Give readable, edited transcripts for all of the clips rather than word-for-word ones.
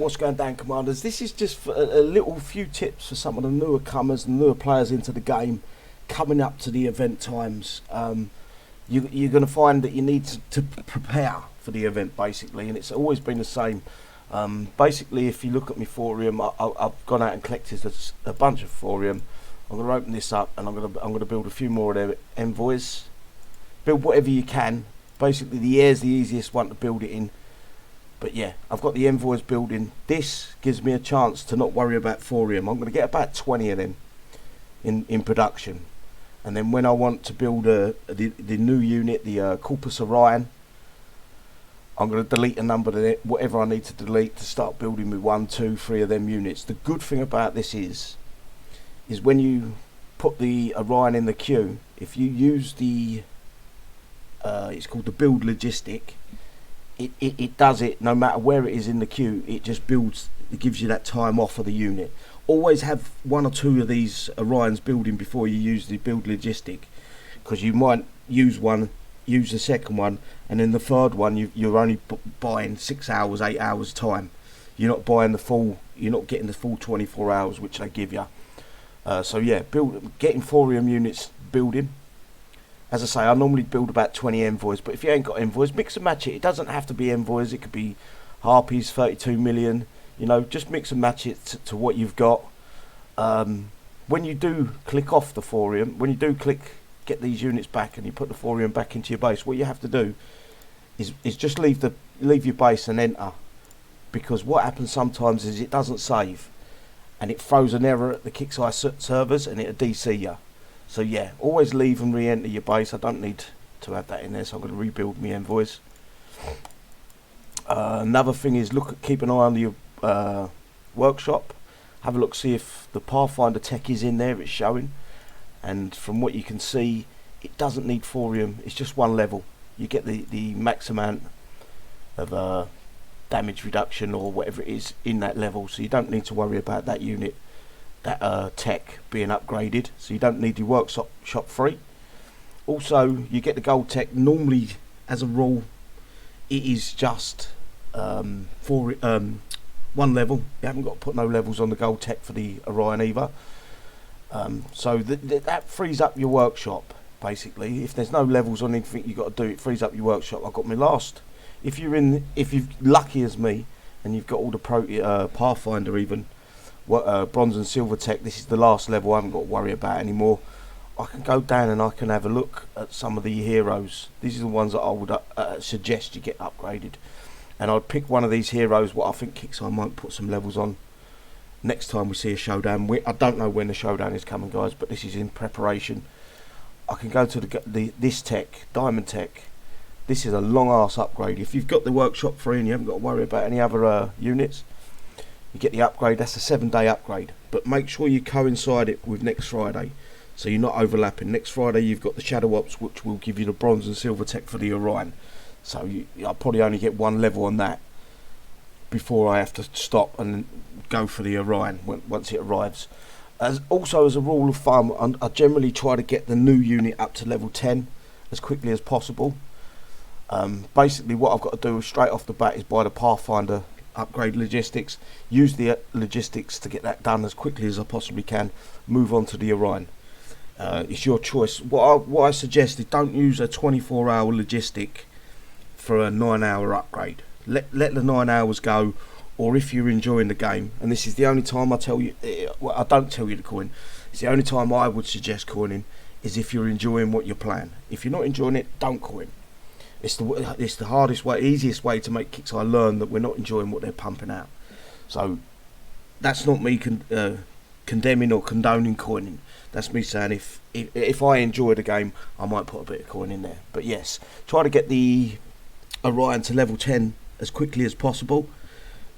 what's going down, Commanders? This is just a little few tips for some of the newer comers and newer players into the game coming up to the event times. You're going to find that you need to prepare for the event, basically, and it's always been the same. Basically, if you look at my forum, I've gone out and collected a bunch of forum. I'm going to open this up, and I'm going to build a few more of their envoys. Build whatever you can. Basically, the air's the easiest one to build it in. But yeah, I've got the envoys building. This gives me a chance to not worry about forum. I'm going to get about 20 of them in production. And then when I want to build the new unit, the Corpus Orion, I'm going to delete a number of it, whatever I need to delete, to start building with 1, 2, 3 of them units. The good thing about this is when you put the Orion in the queue, if you use the it's called the build logistic, it does it no matter where it is in the queue. It just builds, it gives you that time off of the unit. Always have 1 or 2 of these Orions building before you use the build logistic, because you might use one, use the second one, and then the third one you're only buying 6 hours, 8 hours time. You're not buying the full, you're not getting the full 24 hours which they give you. So yeah, getting forum units building. As I say, I normally build about 20 envoys, but if you ain't got envoys, mix and match it. It doesn't have to be envoys, it could be harpies, 32 million. You know, just mix and match it to what you've got. When you do click off the forum, when you do click get these units back and you put the forum back into your base, what you have to do is just leave your base and enter. Because what happens sometimes is it doesn't save, and it throws an error at the Kixeye servers and it'll DC you. So yeah, always leave and re-enter your base. I don't need to add that in there, so I'm going to rebuild my envoys. Another thing is keep an eye on your workshop. Have a look, see if the Pathfinder tech is in there, it's showing. And from what you can see, it doesn't need forum, it's just 1 level. You get the max amount of damage reduction or whatever it is in that level, so you don't need to worry about that unit, that tech being upgraded. So you don't need your workshop free. Also, you get the gold tech. Normally, as a rule, it is just 1 level. You haven't got to put no levels on the gold tech for the Orion either. So that frees up your workshop, basically. If there's no levels on anything you've got to do, it frees up your workshop. I've got my last. If you're lucky as me and you've got all the Pathfinder even, bronze and silver tech, this is the last level I haven't got to worry about anymore. I can go down and I can have a look at some of the heroes. These are the ones that I would suggest you get upgraded. And I'd pick one of these heroes, what I think Kixeye might put some levels on next time we see a showdown. I don't know when the showdown is coming, guys, but this is in preparation. I can go to this tech, diamond tech. This is a long ass upgrade. If you've got the workshop free and you haven't got to worry about any other units, you get the upgrade. That's a 7-day upgrade, but make sure you coincide it with next Friday, so you're not overlapping. Next Friday you've got the Shadow Ops, which will give you the bronze and silver tech for the Orion. So I'll probably only get 1 level on that before I have to stop and go for the Orion once it arrives. Also, as a rule of thumb, I generally try to get the new unit up to level 10 as quickly as possible. Basically what I've got to do straight off the bat is buy the Pathfinder upgrade logistics, use the logistics to get that done as quickly as I possibly can, move on to the Orion. It's your choice. What I suggest is don't use a 24-hour logistic for a 9-hour upgrade. Let the 9 hours go, or if you're enjoying the game, and this is the only time I tell you, well, I don't tell you to coin, it's the only time I would suggest coining, is if you're enjoying what you're playing. If you're not enjoying it, don't coin. It's the hardest way, easiest way to make Kixeye learn that we're not enjoying what they're pumping out. So that's not me condemning or condoning coining. That's me saying if I enjoy the game, I might put a bit of coin in there. But yes, try to get the Orion to level 10 as quickly as possible.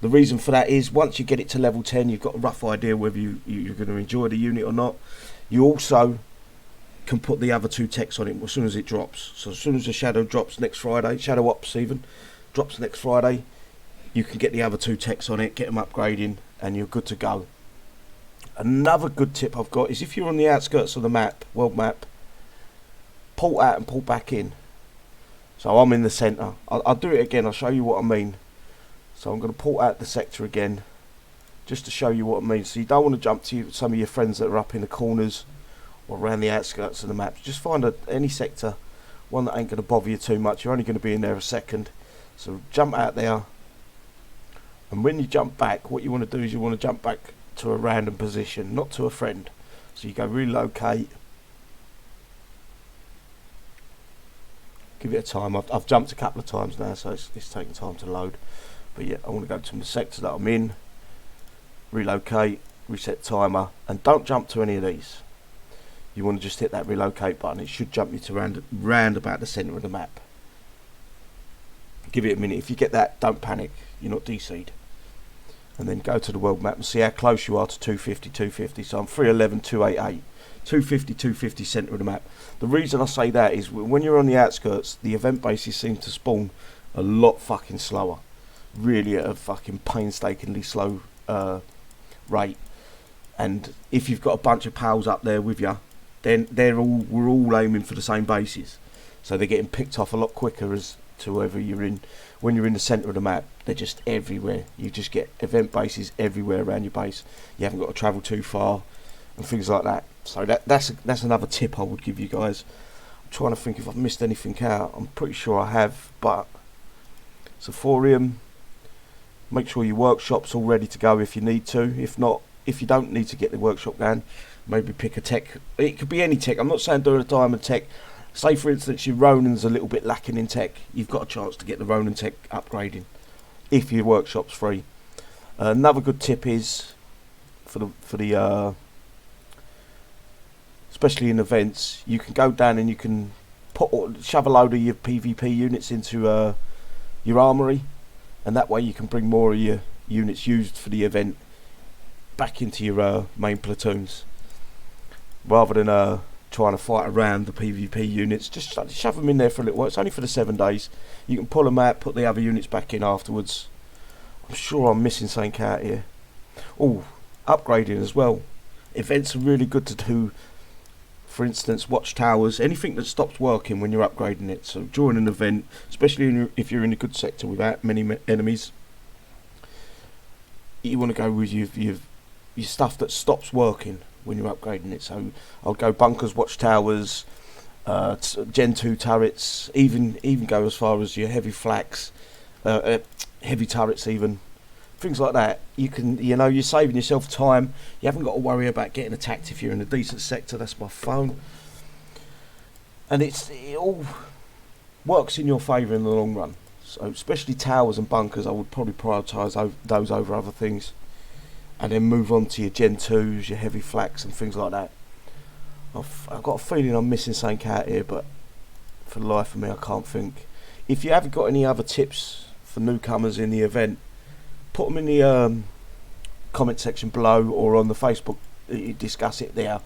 The reason for that is once you get it to level 10, you've got a rough idea whether you're going to enjoy the unit or not. You also can put the other 2 techs on it as soon as it drops. So as soon as the Shadow drops next Friday, Shadow Ops even drops next Friday, you can get the other 2 techs on it, get them upgrading, and you're good to go. Another good tip I've got is if you're on the outskirts of the map, world map, pull out and pull back in. So I'm in the centre. I'll do it again, I'll show you what I mean. So I'm going to port out the sector again, just to show you what it means. So you don't want to jump to some of your friends that are up in the corners or around the outskirts of the map. Just find any sector, one that ain't going to bother you too much. You're only going to be in there a second. So jump out there, and when you jump back, what you want to do is you want to jump back to a random position, not to a friend. So you go relocate, give it a time. I've jumped a couple of times now, so it's taking time to load. But yeah, I want to go to the sector that I'm in, relocate, reset timer, and don't jump to any of these. You want to just hit that relocate button. It should jump you to round about the centre of the map. Give it a minute. If you get that, don't panic. You're not DC'd. And then go to the world map and see how close you are to 250, 250. So I'm 311, 288. 250, 250 centre of the map. The reason I say that is when you're on the outskirts, the event bases seem to spawn a lot fucking slower. Really at a fucking painstakingly slow rate. And if you've got a bunch of pals up there with you, then we're all aiming for the same bases. So they're getting picked off a lot quicker as to wherever you're in. When you're in the centre of the map, they're just everywhere. You just get event bases everywhere around your base. You haven't got to travel too far and things like that. So that's another tip I would give you guys. I'm trying to think if I've missed anything out. I'm pretty sure I have, but Saforium, make sure your workshop's all ready to go if you need to. If not, if you don't need to get the workshop going, maybe pick a tech. It could be any tech. I'm not saying do a diamond tech. Say for instance your Ronin's a little bit lacking in tech, you've got a chance to get the Ronin tech upgrading if your workshop's free. Another good tip is for the especially in events, you can go down and you can shove a load of your PvP units into your armory, and that way you can bring more of your units used for the event back into your main platoons, rather than trying to fight around the PvP units. Just shove them in there for a little while. It's only for the 7 days. You can pull them out, put the other units back in afterwards. I'm sure I'm missing something out here. Oh, upgrading as well. Events are really good to do. For instance, watchtowers, anything that stops working when you're upgrading it. So during an event, especially if you're in a good sector without many enemies, you want to go with your stuff that stops working when you're upgrading it. So I'll go bunkers, watchtowers, Gen 2 turrets, even go as far as your heavy flaks, heavy turrets even. Things like that. You can, you're saving yourself time. You haven't got to worry about getting attacked if you're in a decent sector. That's my phone. And it all works in your favour in the long run. So especially towers and bunkers, I would probably prioritise those over other things. And then move on to your Gen 2s, your heavy flaks and things like that. I've got a feeling I'm missing something out here, but for the life of me I can't think. If you haven't got any other tips for newcomers in the event, put them in the comment section below or on the Facebook. You discuss it there.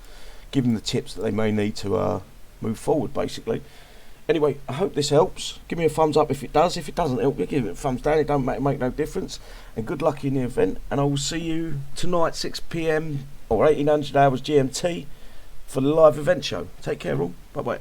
Give them the tips that they may need to move forward, basically. Anyway, I hope this helps. Give me a thumbs up if it does. If it doesn't help you, give it a thumbs down. It don't make no difference. And good luck in the event. And I will see you tonight, 6 PM or 1800 hours GMT for the live event show. Take care all. Bye bye.